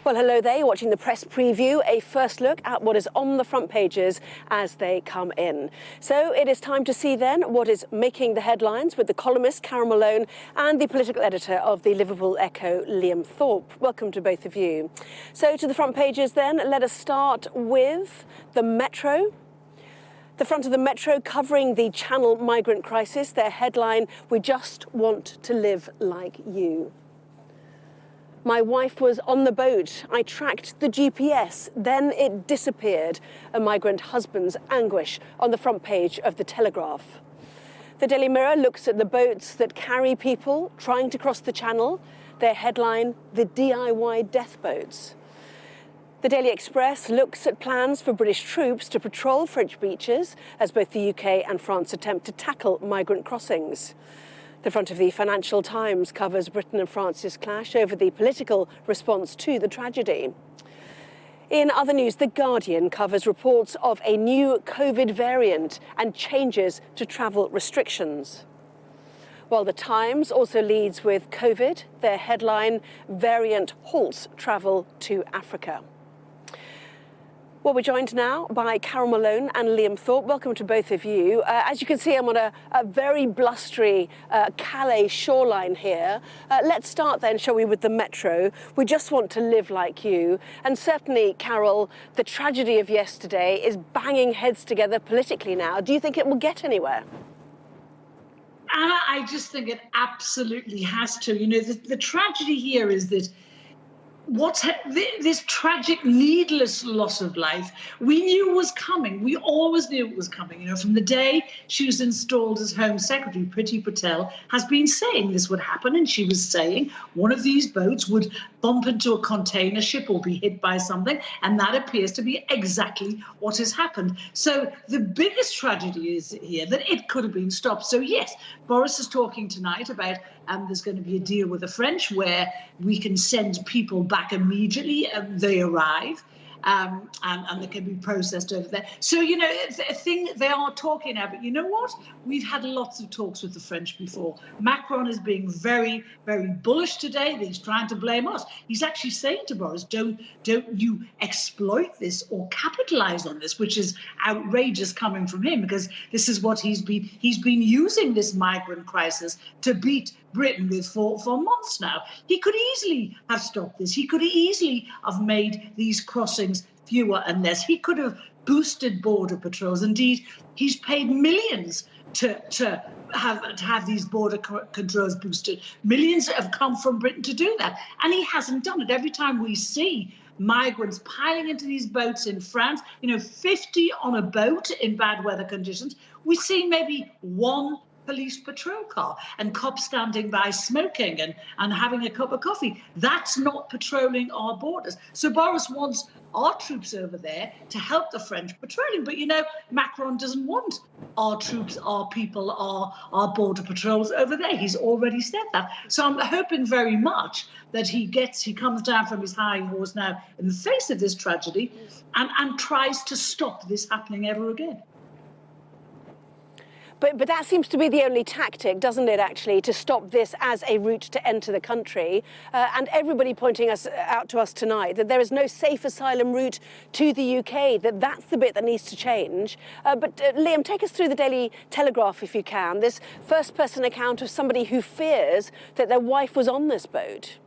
Well, hello there. You're watching the press preview, a first look at what is on the front pages as they come in. So it is time to see then what is making the headlines with the columnist Carole Malone and the political editor of the Liverpool Echo, Liam Thorp. Welcome to both of you. So to the front pages then, let us start with the Metro. The front of the Metro covering the Channel migrant crisis. Their headline, "We just want to live like you." My wife was on the boat. I tracked the GPS, then it disappeared. A migrant husband's anguish on the front page of the Telegraph. The Daily Mirror looks at the boats that carry people trying to cross the Channel. Their headline, "The DIY death boats." The Daily Express looks at plans for British troops to patrol French beaches as both the UK and France attempt to tackle migrant crossings. The front of the Financial Times covers Britain and France's clash over the political response to the tragedy. In other news, The Guardian covers reports of a new COVID variant and changes to travel restrictions. While The Times also leads with COVID, their headline, "Variant halts travel to Africa." Well, we're joined now by Carole Malone and Liam Thorp. Welcome to both of you. As you can see, I'm on a very blustery Calais shoreline here. Let's start then, shall we, with the Metro. We just want to live like you. And certainly, Carole, the tragedy of yesterday is banging heads together politically now. Do you think it will get anywhere? Anna, I just think it absolutely has to. You know, the tragedy here is that this tragic, needless loss of life, we knew was coming. We always knew it was coming. You know, from the day she was installed as Home Secretary, Priti Patel has been saying this would happen, and she was saying one of these boats would bump into a container ship or be hit by something, and that appears to be exactly what has happened. So the biggest tragedy is here that it could have been stopped. So yes, Boris is talking tonight about there's going to be a deal with the French where we can send people back immediately. They arrive and they can be processed over there. So, you know, it's a thing they are talking about. But you know what? We've had lots of talks with the French before. Macron is being very, very bullish today. He's trying to blame us. He's actually saying to Boris, don't you exploit this or capitalize on this, which is outrageous coming from him, because this is what he's been using this migrant crisis to beat Britain with for months now. He could easily have stopped this. He could easily have made these crossings fewer and less. He could have boosted border patrols. Indeed, he's paid millions to have these border controls boosted. Millions have come from Britain to do that, and he hasn't done it. Every time we see migrants piling into these boats in France, you know, 50 on a boat in bad weather conditions, we see maybe one police patrol car and cops standing by smoking and having a cup of coffee. That's not patrolling our borders. So Boris wants our troops over there to help the French patrolling. But, you know, Macron doesn't want our troops, our people, our border patrols over there. He's already said that. So I'm hoping very much that he comes down from his high horse now in the face of this tragedy and tries to stop this happening ever again. But that seems to be the only tactic, doesn't it, actually, to stop this as a route to enter the country. And everybody pointing out to us tonight that there is no safe asylum route to the UK, that's the bit that needs to change. But Liam, take us through the Daily Telegraph, if you can, this first-person account of somebody who fears that their wife was on this boat.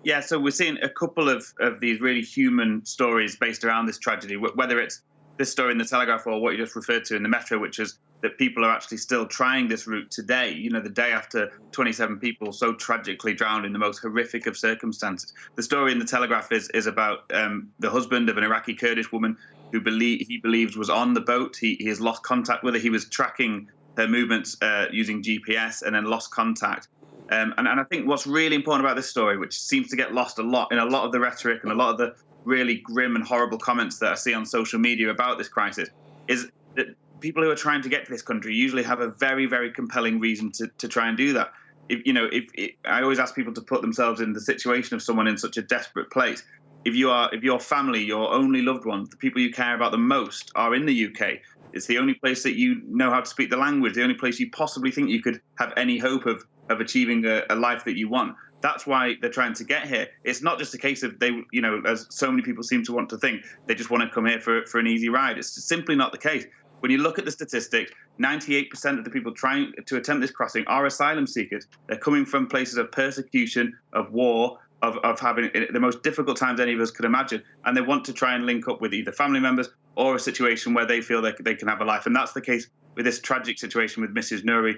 Yeah, so we're seeing a couple of these really human stories based around this tragedy, whether it's this story in the Telegraph or what you just referred to in the Metro, which is that people are actually still trying this route today, you know, the day after 27 people so tragically drowned in the most horrific of circumstances. The story in the Telegraph is about the husband of an Iraqi Kurdish woman who he believes was on the boat. He has lost contact with her. He was tracking her movements using GPS and then lost contact. And I think what's really important about this story, which seems to get lost a lot in a lot of the rhetoric and a lot of the really grim and horrible comments that I see on social media about this crisis, is that people who are trying to get to this country usually have a very, very compelling reason to try and do that. I always ask people to put themselves in the situation of someone in such a desperate place. If your family, your only loved ones, the people you care about the most are in the UK, it's the only place that you know how to speak the language, the only place you possibly think you could have any hope of achieving a life that you want. That's why they're trying to get here. It's not just a case of they, as so many people seem to want to think, they just want to come here for an easy ride. It's simply not the case. When you look at the statistics, 98% of the people trying to attempt this crossing are asylum seekers. They're coming from places of persecution, of war, of having the most difficult times any of us could imagine. And they want to try and link up with either family members or a situation where they feel they can have a life. And that's the case with this tragic situation with Mrs. Nouri,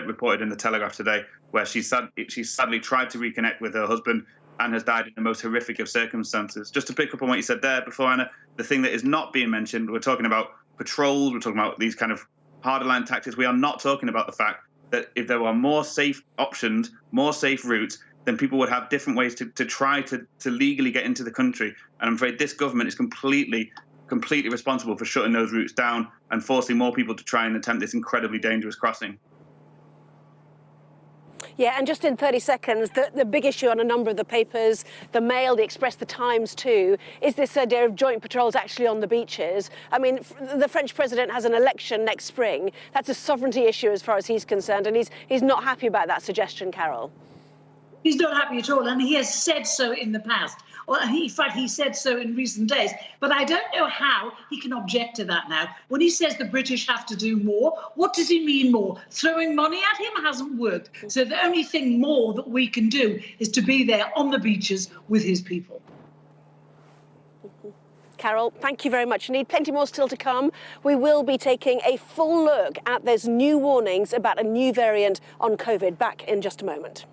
reported in the Telegraph today, where she sadly tried to reconnect with her husband and has died in the most horrific of circumstances. Just to pick up on what you said there before, Anna, the thing that is not being mentioned, we're talking about patrols, we're talking about these kind of harder line tactics. We are not talking about the fact that if there are more safe options, more safe routes, then people would have different ways to try to legally get into the country. And I'm afraid this government is completely responsible for shutting those routes down and forcing more people to try and attempt this incredibly dangerous crossing. Yeah, and just in 30 seconds, the big issue on a number of the papers, the Mail, the Express, the Times too, is this idea of joint patrols actually on the beaches. I mean, the French president has an election next spring. That's a sovereignty issue as far as he's concerned, and he's not happy about that suggestion, Carole. He's not happy at all, and he has said so in the past. Well, in fact, he said so in recent days. But I don't know how he can object to that now. When he says the British have to do more, what does he mean more? Throwing money at him hasn't worked. So the only thing more that we can do is to be there on the beaches with his people. Carole, thank you very much. Indeed, plenty more still to come. We will be taking a full look at those new warnings about a new variant on COVID. Back in just a moment.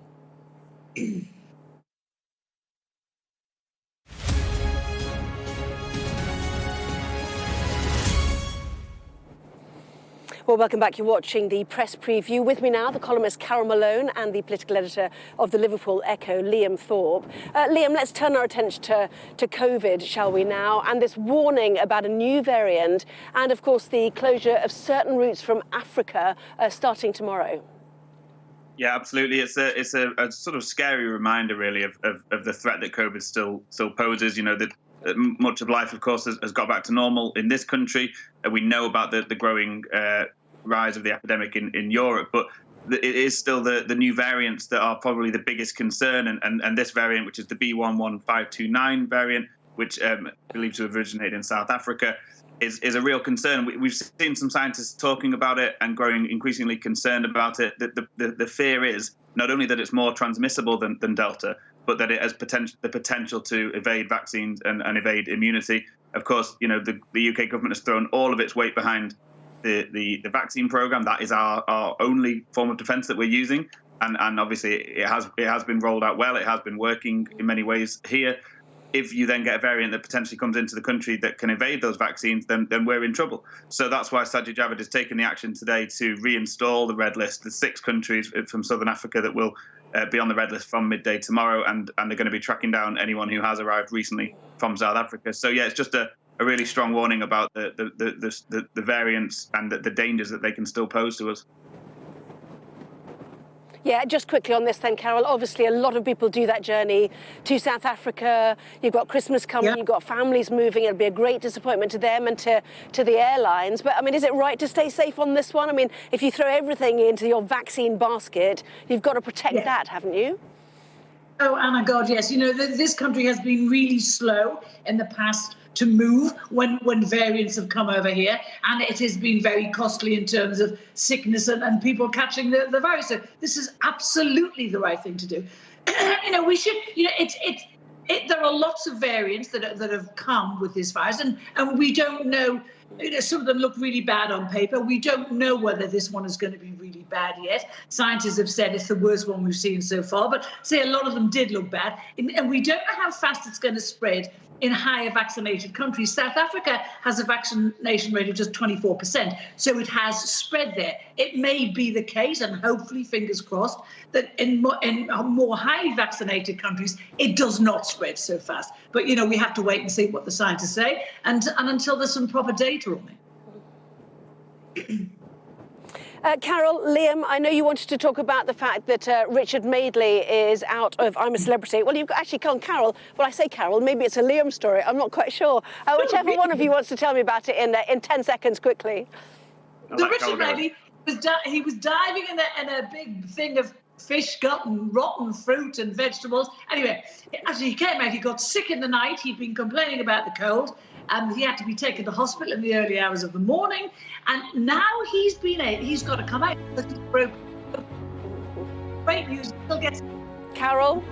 Well, welcome back. You're watching the press preview. With me now, the columnist Carole Malone and the political editor of the Liverpool Echo, Liam Thorp. Liam, let's turn our attention to COVID, shall we now, and this warning about a new variant and, of course, the closure of certain routes from Africa starting tomorrow. Yeah, absolutely. It's a sort of scary reminder, really, of the threat that COVID still poses. That much of life, of course, has got back to normal in this country. We know about the growing rise of the epidemic in Europe, but it is still the new variants that are probably the biggest concern. And this variant, which is the B11529 variant, which believed to have originated in South Africa, is a real concern. We've seen some scientists talking about it and growing increasingly concerned about it. The fear is not only that it's more transmissible than Delta, but that it has the potential to evade vaccines and evade immunity. Of course, the UK government has thrown all of its weight behind the vaccine program. That is our only form of defence that we're using, and obviously it has been rolled out well. It has been working in many ways here. If you then get a variant that potentially comes into the country that can evade those vaccines, then we're in trouble. So that's why Sajid Javid has taken the action today to reinstall the red list, the 6 countries from Southern Africa that will be on the red list from midday tomorrow, and they're going to be tracking down anyone who has arrived recently from South Africa. So yeah, it's just a really strong warning about the variants and the dangers that they can still pose to us. Yeah, just quickly on this then, Carole, obviously a lot of people do that journey to South Africa. You've got Christmas coming, You've got families moving. It'll be a great disappointment to them and to the airlines. But, I mean, is it right to stay safe on this one? I mean, if you throw everything into your vaccine basket, you've got to protect that, haven't you? Oh, Anna, God, yes. This country has been really slow in the past to move when variants have come over here, and it has been very costly in terms of sickness and people catching the virus. So this is absolutely the right thing to do. We should, there are lots of variants that have come with this virus, and we don't know. Some of them look really bad on paper. We don't know whether this one is going to be really bad yet. Scientists have said it's the worst one we've seen so far, but say a lot of them did look bad. And we don't know how fast it's going to spread in higher vaccinated countries. South Africa has a vaccination rate of just 24%, so it has spread there. It may be the case, and hopefully, fingers crossed, that in more highly vaccinated countries, it does not spread so fast. But, we have to wait and see what the scientists say, and until there's some proper data on it. Carole, Liam, I know you wanted to talk about the fact that Richard Madeley is out of I'm a Celebrity. Well, you've actually called Carole. Well, I say Carole, maybe it's a Liam story. I'm not quite sure. Whichever one of you wants to tell me about it in 10 seconds, quickly. The Richard Madeley, he was diving in a big thing of fish gut and rotten fruit and vegetables. Anyway, as he came out, he got sick in the night. He'd been complaining about the cold, and he had to be taken to hospital in the early hours of the morning. And now he's got to come out because he's broken. Great news. Still gets. Carole,